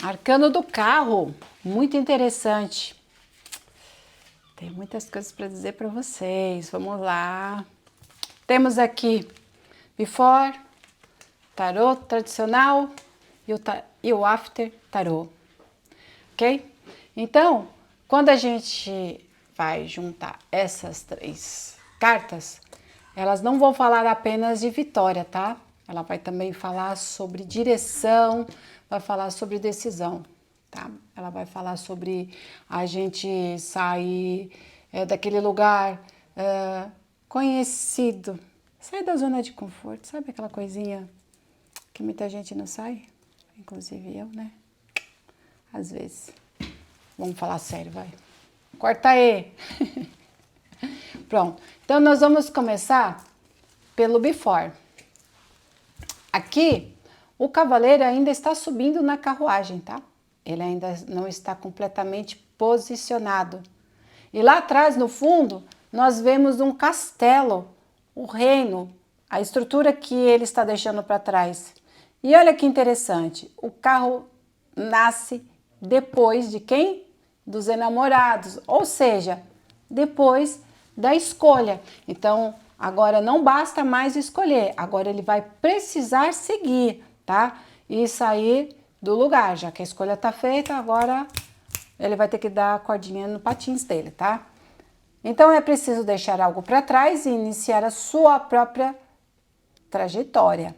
Arcano do carro, muito interessante. Tem muitas coisas para dizer para vocês. Vamos lá. Temos aqui Before, tarot tradicional e o After tarot, ok? Então, quando a gente vai juntar essas três cartas, elas não vão falar apenas de vitória, tá? Ela vai também falar sobre direção, vai falar sobre decisão, tá? Ela vai falar sobre a gente sair daquele lugar conhecido, sair da zona de conforto, sabe aquela coisinha que muita gente não sai? Inclusive eu, né? Às vezes. Vamos falar sério, vai. Corta aí! Pronto. Então, nós vamos começar pelo Before. Aqui, o cavaleiro ainda está subindo na carruagem, tá? Ele ainda não está completamente posicionado. E lá atrás, no fundo, nós vemos um castelo, o reino, a estrutura que ele está deixando para trás. E olha que interessante, o carro nasce depois de quem? Dos enamorados, ou seja, depois da escolha. Então, agora não basta mais escolher, agora ele vai precisar seguir, tá? E sair do lugar, já que a escolha está feita, agora ele vai ter que dar a cordinha no patins dele, tá? Então é preciso deixar algo para trás e iniciar a sua própria trajetória.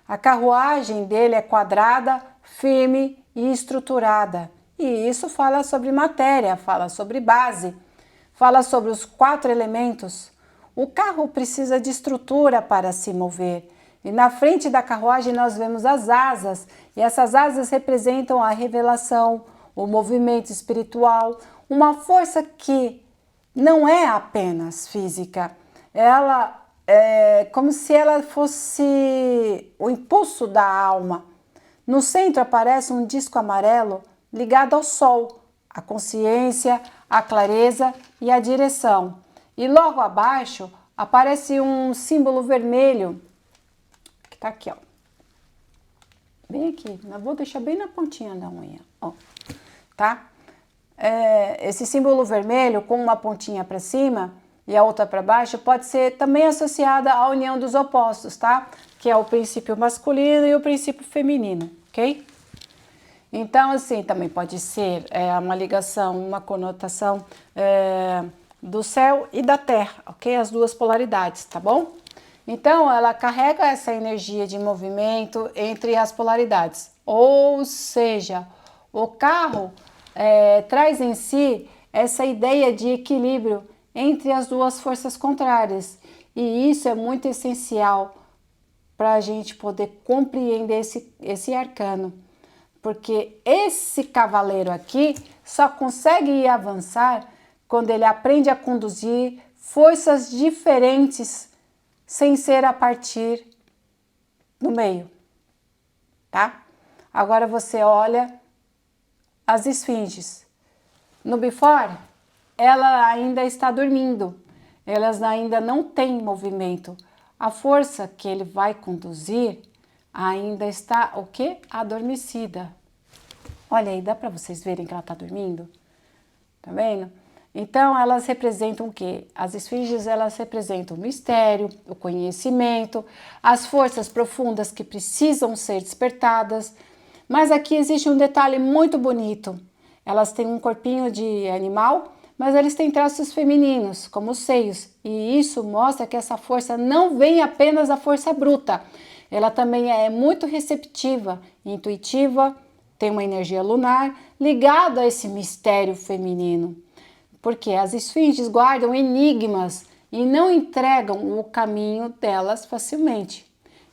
A carruagem dele é quadrada, firme e estruturada. E isso fala sobre matéria, fala sobre base, fala sobre os 4 elementos. O carro precisa de estrutura para se mover. E na frente da carruagem nós vemos as asas. E essas asas representam a revelação, o movimento espiritual, uma força que não é apenas física. Ela é como se ela fosse o impulso da alma. No centro aparece um disco amarelo ligado ao sol, a consciência, a clareza e a direção. E logo abaixo aparece um símbolo vermelho, que tá aqui, ó. Bem aqui, eu vou deixar bem na pontinha da unha, ó, tá? Esse símbolo vermelho com uma pontinha para cima e a outra para baixo pode ser também associada à união dos opostos, tá? Que é o princípio masculino e o princípio feminino, ok? Então, assim, também pode ser uma ligação, uma conotação do céu e da terra, ok? As duas polaridades, tá bom? Então, ela carrega essa energia de movimento entre as polaridades. Ou seja, o carro traz em si essa ideia de equilíbrio entre as duas forças contrárias. E isso é muito essencial para a gente poder compreender esse arcano. Porque esse cavaleiro aqui só consegue avançar quando ele aprende a conduzir forças diferentes sem ser a partir do meio, tá? Agora você olha as esfinges. No Before, ela ainda está dormindo, elas ainda não têm movimento. A força que ele vai conduzir ainda está, o quê? Adormecida. Olha aí, dá para vocês verem que ela está dormindo? Tá vendo? Então, elas representam o quê? As esfinges, elas representam o mistério, o conhecimento, as forças profundas que precisam ser despertadas. Mas aqui existe um detalhe muito bonito. Elas têm um corpinho de animal, mas eles têm traços femininos, como os seios. E isso mostra que essa força não vem apenas da força bruta. Ela também é muito receptiva, intuitiva, tem uma energia lunar ligada a esse mistério feminino. Porque as esfinges guardam enigmas e não entregam o caminho delas facilmente.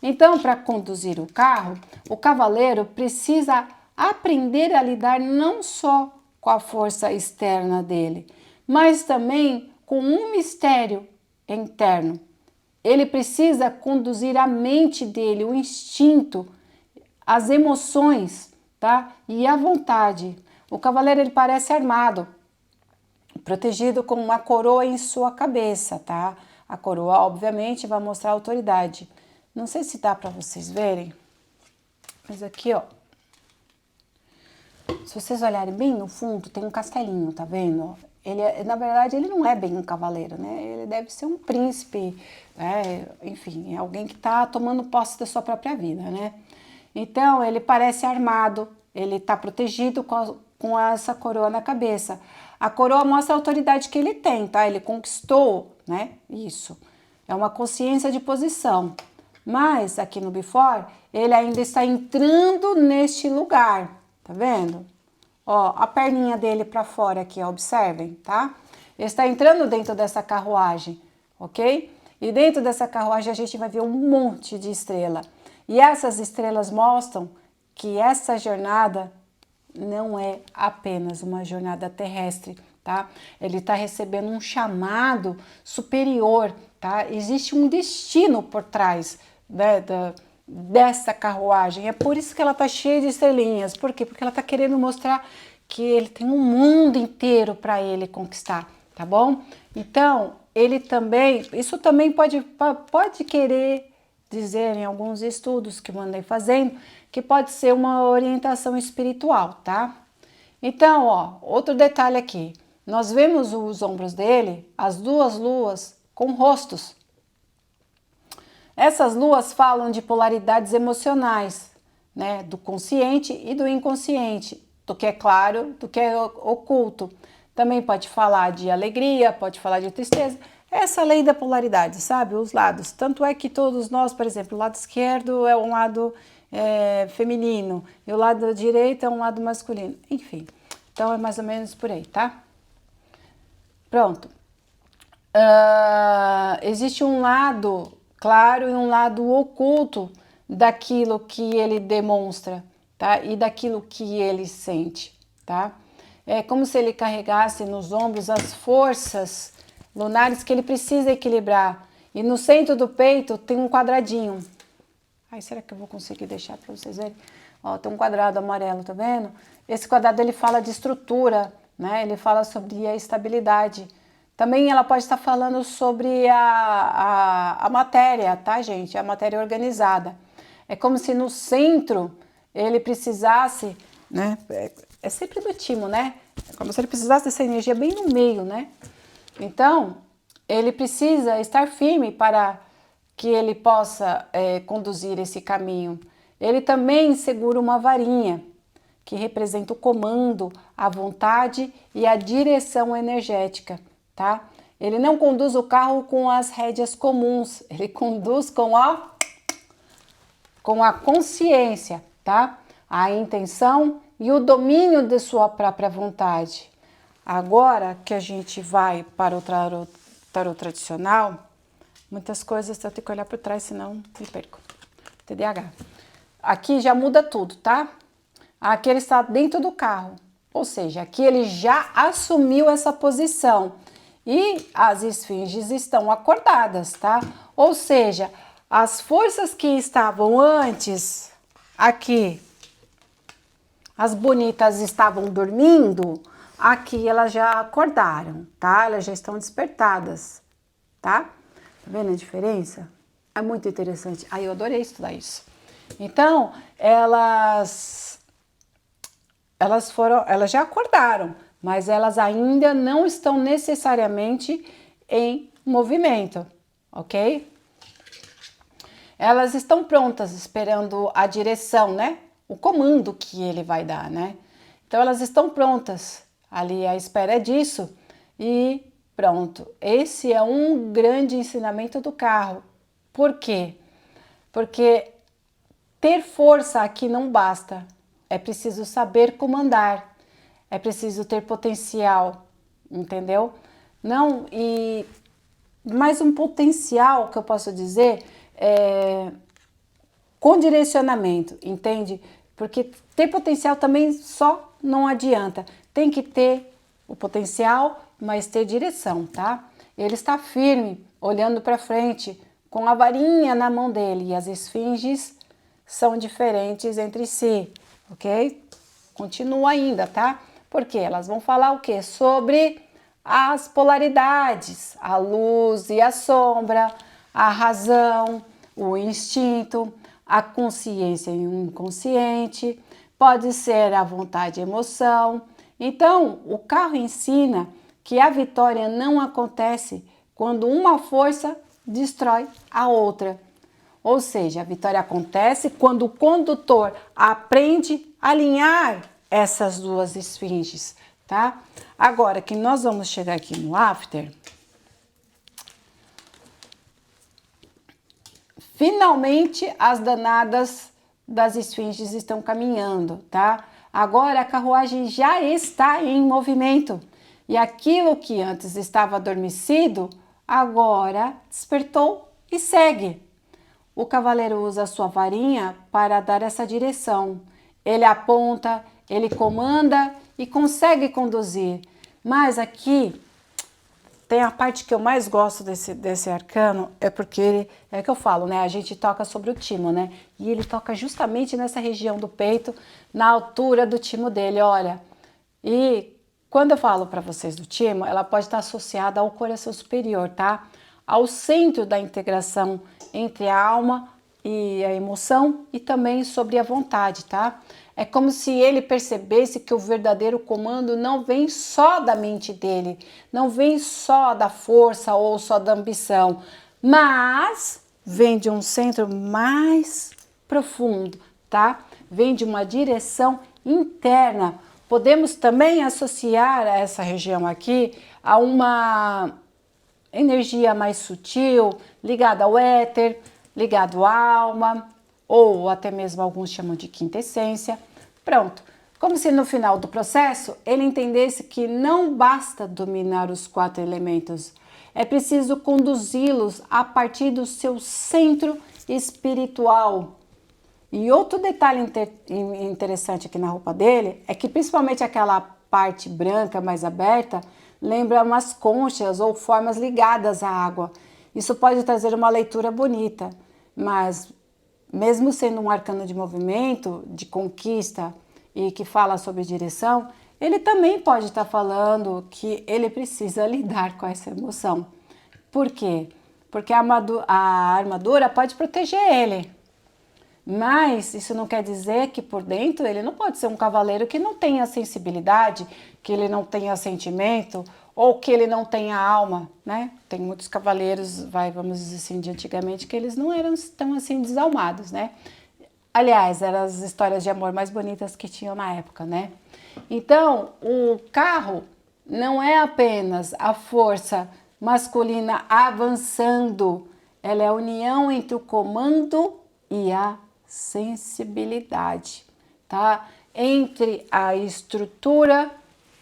Então, para conduzir o carro, o cavaleiro precisa aprender a lidar não só com a força externa dele, mas também com um mistério interno. Ele precisa conduzir a mente dele, o instinto, as emoções, tá? E a vontade. O cavaleiro ele parece armado, protegido com uma coroa em sua cabeça, tá? A coroa, obviamente, vai mostrar autoridade. Não sei se dá para vocês verem, mas aqui, ó. se vocês olharem bem no fundo, tem um castelinho, tá vendo? Na verdade, ele não é bem um cavaleiro, né? Ele deve ser um príncipe, né? Enfim, é alguém que está tomando posse da sua própria vida, né? Então, ele parece armado, ele está protegido com essa coroa na cabeça. A coroa mostra a autoridade que ele tem, tá? Ele conquistou, né? Isso. É uma consciência de posição. Mas, aqui no Before, ele ainda está entrando neste lugar, tá vendo? Ó, a perninha dele para fora aqui, ó, observem, tá? Ele está entrando dentro dessa carruagem, ok? E dentro dessa carruagem a gente vai ver um monte de estrela. E essas estrelas mostram que essa jornada não é apenas uma jornada terrestre, tá? Ele está recebendo um chamado superior, tá? Existe um destino por trás, né, dessa carruagem. É por isso que ela está cheia de estrelinhas. Por quê? Porque ela está querendo mostrar que ele tem um mundo inteiro para ele conquistar, tá bom? Então, ele também, isso também pode querer dizer em alguns estudos que eu andei fazendo, que pode ser uma orientação espiritual, tá? Então, ó, outro detalhe aqui. Nós vemos os ombros dele, as duas luas com rostos. Essas luas falam de polaridades emocionais, né? Do consciente e do inconsciente, do que é claro, do que é oculto. Também pode falar de alegria, pode falar de tristeza. Essa lei da polaridade, sabe? Os lados. Tanto é que todos nós, por exemplo, o lado esquerdo é um lado feminino e o lado direito é um lado masculino. Enfim, então é mais ou menos por aí, tá? Pronto. Existe um lado claro e um lado oculto daquilo que ele demonstra, tá? E daquilo que ele sente, tá? É como se ele carregasse nos ombros as forças lunares que ele precisa equilibrar. E no centro do peito tem um quadradinho. Ai, será que eu vou conseguir deixar para vocês verem? Ó, tem um quadrado amarelo, tá vendo? Esse quadrado ele fala de estrutura, né? Ele fala sobre a estabilidade. Também ela pode estar falando sobre a matéria, tá, gente? A matéria organizada. É como se no centro ele precisasse, né? É sempre do timo, né? É como se ele precisasse dessa energia bem no meio, né? Então, ele precisa estar firme para que ele possa conduzir esse caminho. Ele também segura uma varinha, que representa o comando, a vontade e a direção energética, tá? Ele não conduz o carro com as rédeas comuns, ele conduz com a consciência, tá? A intenção e o domínio de sua própria vontade. Agora que a gente vai para o tarot tradicional, muitas coisas eu tenho que olhar por trás, senão me perco. TDAH. Aqui já muda tudo, tá? Aqui ele está dentro do carro, ou seja, aqui ele já assumiu essa posição e as esfinges estão acordadas, tá? Ou seja, as forças que estavam antes aqui, as bonitas estavam dormindo, aqui elas já acordaram, tá? Elas já estão despertadas, tá? Tá vendo a diferença? É muito interessante. Ai, eu adorei estudar isso. Então, elas já acordaram, mas elas ainda não estão necessariamente em movimento, ok? Elas estão prontas, esperando a direção, né? O comando que ele vai dar, né? Então, elas estão prontas ali à espera disso e pronto. Esse é um grande ensinamento do carro. Por quê? Porque ter força aqui não basta. É preciso saber comandar. É preciso ter potencial, entendeu? Não, e mais um potencial que eu posso dizer com direcionamento, entende? Porque ter potencial também só não adianta. Tem que ter o potencial, mas ter direção, tá? Ele está firme, olhando para frente, com a varinha na mão dele. E as esfinges são diferentes entre si, ok? Continua ainda, tá? Porque elas vão falar o quê? Sobre as polaridades, a luz e a sombra, a razão, o instinto, a consciência e o inconsciente. pode ser a vontade e emoção. Então, o carro ensina que a vitória não acontece quando uma força destrói a outra. Ou seja, a vitória acontece quando o condutor aprende a alinhar essas duas esfinges, tá? Agora que nós vamos chegar aqui no after, finalmente as danadas das esfinges estão caminhando, tá? Agora a carruagem já está em movimento e aquilo que antes estava adormecido, agora despertou e segue. O cavaleiro usa a sua varinha para dar essa direção. Ele aponta, ele comanda e consegue conduzir. Mas aqui tem a parte que eu mais gosto desse arcano, é porque ele, é que eu falo, né? A gente toca sobre o timo, né? E ele toca justamente nessa região do peito, na altura do timo dele, olha. E quando eu falo para vocês do timo, ela pode estar associada ao coração superior, tá? Ao centro da integração entre a alma e a emoção e também sobre a vontade, tá? É como se ele percebesse que o verdadeiro comando não vem só da mente dele, não vem só da força ou só da ambição, mas vem de um centro mais profundo, tá? Vem de uma direção interna. Podemos também associar essa região aqui a uma energia mais sutil, ligada ao éter, ligado à alma, ou até mesmo alguns chamam de quinta essência. Pronto, como se no final do processo ele entendesse que não basta dominar os 4 elementos, é preciso conduzi-los a partir do seu centro espiritual. E outro detalhe interessante aqui na roupa dele é que principalmente aquela parte branca mais aberta lembra umas conchas ou formas ligadas à água. Isso pode trazer uma leitura bonita, mas mesmo sendo um arcano de movimento, de conquista e que fala sobre direção, ele também pode estar falando que ele precisa lidar com essa emoção. Por quê? Porque a armadura pode proteger ele, mas isso não quer dizer que por dentro ele não pode ser um cavaleiro que não tenha sensibilidade, que ele não tenha sentimento ou que ele não tenha alma, né? Tem muitos cavaleiros, vamos dizer assim, de antigamente que eles não eram tão assim desalmados, né? Aliás, eram as histórias de amor mais bonitas que tinham na época, né? Então, o carro não é apenas a força masculina avançando, ela é a união entre o comando e a sensibilidade, tá? Entre a estrutura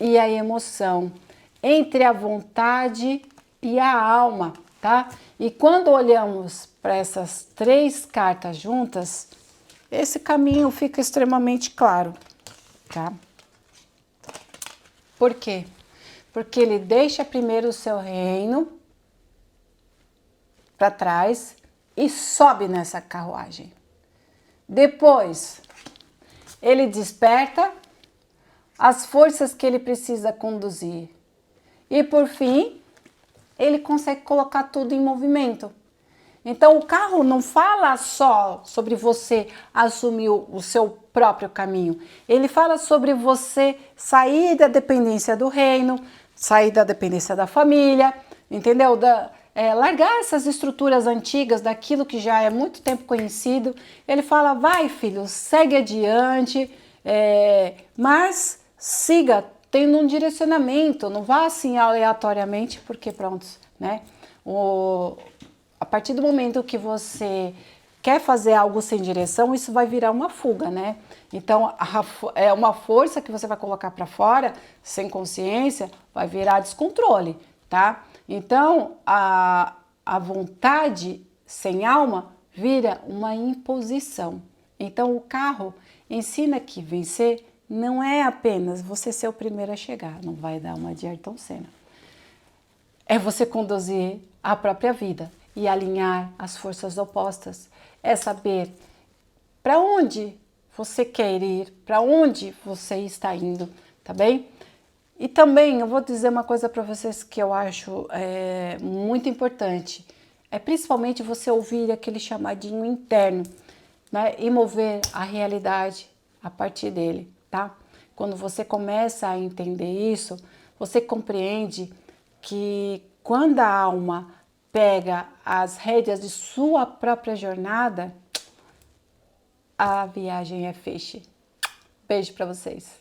e a emoção, entre a vontade e a alma, tá? E quando olhamos para essas 3 cartas juntas, esse caminho fica extremamente claro, tá? Por quê? Porque ele deixa primeiro o seu reino para trás e sobe nessa carruagem. Depois, ele desperta as forças que ele precisa conduzir. E por fim, ele consegue colocar tudo em movimento. Então, o carro não fala só sobre você assumir o seu próprio caminho. Ele fala sobre você sair da dependência do reino, sair da dependência da família, entendeu? Largar essas estruturas antigas daquilo que já é muito tempo conhecido. Ele fala, vai filho, segue adiante, mas siga tendo um direcionamento, não vá assim aleatoriamente, porque pronto, né? A partir do momento que você quer fazer algo sem direção, isso vai virar uma fuga, né? Então, é uma força que você vai colocar para fora, sem consciência, vai virar descontrole, tá? Então, a vontade sem alma vira uma imposição. Então, o carro ensina que vencer não é apenas você ser o primeiro a chegar, não vai dar uma de Ayrton Senna. É você conduzir a própria vida e alinhar as forças opostas. É saber para onde você quer ir, para onde você está indo, tá bem? E também eu vou dizer uma coisa para vocês que eu acho muito importante. É principalmente você ouvir aquele chamadinho interno, né? E mover a realidade a partir dele, tá? Quando você começa a entender isso, você compreende que quando a alma pega as rédeas de sua própria jornada, a viagem é feixe. Beijo para vocês.